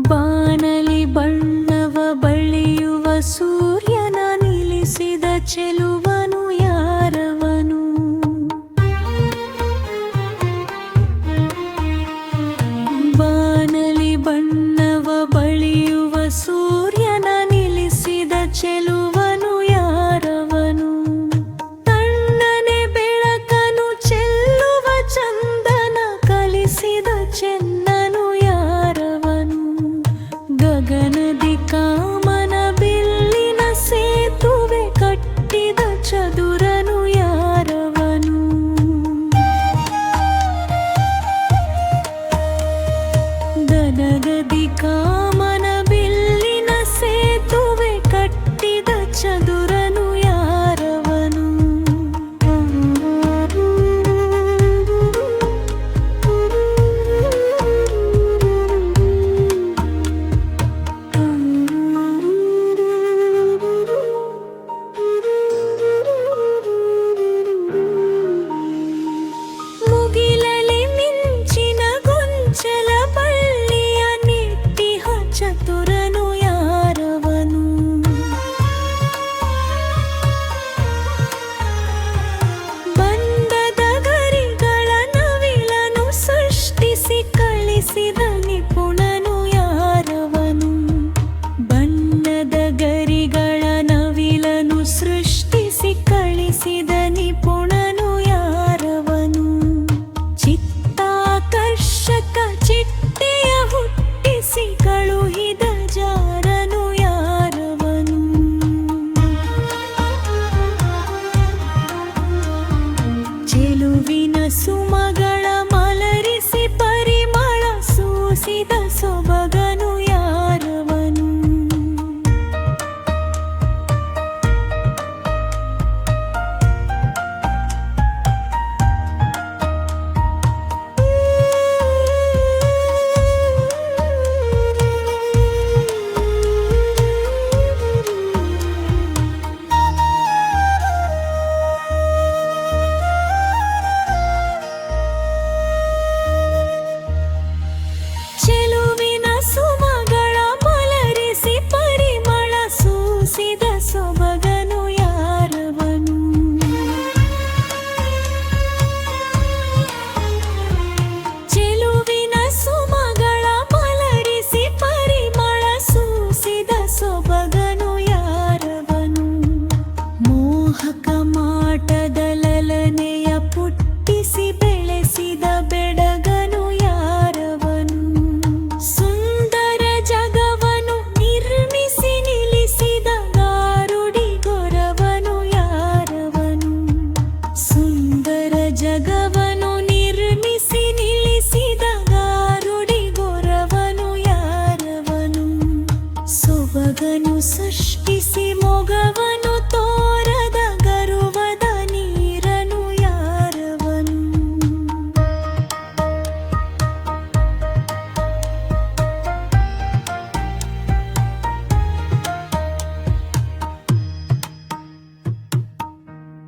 ಬಾನಲಿ ಬಣ್ಣವ ಬಳಿಯುವ ಸೂರ್ಯನ ನಿಲ್ಲಿಸಿದ ಚೆಲುವನು ಯಾರವನು? ಬಾನಲಿ ಬಣ್ಣವ ಬಳಿಯುವ ಸೂರ್ಯನ ನಿಲ್ಲಿಸಿದ ಚೆಲುವನು ಯಾರವನು? ತಣ್ಣನೆ ಬೆಳಕನು ಚೆಲ್ಲುವ ಚಂದನ ಕಲಿಸಿದ ಚೆನ್ನನು ಯಾರವನು? ಗಗನದಿ ಕಾಮನ ಬಿಲ್ಲಿನ ಸೇತುವೆ ಕಟ್ಟಿದ ಚದುರನು ಯಾರವನು? ಗದಗದಿ ಕಾಮನ ಬಿಲ್ಲಿನ ಸೇತುವೆ ಕಟ್ಟಿದ ಚದುರನು ಯಾರವನು? ಮುಗಿಲಲಿ ಮಿಂಚಿನ ಗೊಂಚಲ ಬಳ್ಳಿಯ ನೆಟ್ಟಿಹ ಚತುರನು ಯಾರವನು? ಬಂಧದ ಗರಿಗಳ ನವಿಲನು ಸೃಷ್ಟಿಸಿ ಕಳಿಸಿದ ನಿಪುಣನು ಯಾರವನು? ಬಣ್ಣದ ಗರಿಗಳ ನವಿಲನು ಸೃಷ್ಟಿಸಿ ಕಳಿಸಿದ ನಿಪುಣನು ಯಾರವನು? ಚಿತ್ತಾಕರ್ಷಕ ಚಿಟ್ಟೆಯ ಹುಟ್ಟಿಸಿ ಕಳುಹಿದ ಜಾರನು ಯಾರವನು? ಚೆಲುವಿನ ಸುಮಗಳ ಮಲರಿಸಿ ಪರಿಮಳ ಸೂಸಿದ ಸೊಬಗನು ಯಾರವನು? ಚೆಲುವಿನ ಸುಮಗಳ ಮಲರಿಸಿ ಪರಿಮಳ ಸೂಸಿದ ಸೊಬಗನು ಯಾರವನು? ಚೆಲುವಿನ ಸುಮಗಳ ಮಲರಿಸಿ ಪರಿಮಳ ಸೂಸಿದ ಸೊಬಗನು ಯಾರವನು? ಮೋಹಕ ಮಾಟದ ಲಲನೆಯ ಪುಟ್ಟಿಸಿ ಬೆಳೆಸಿದ ಬೆಡ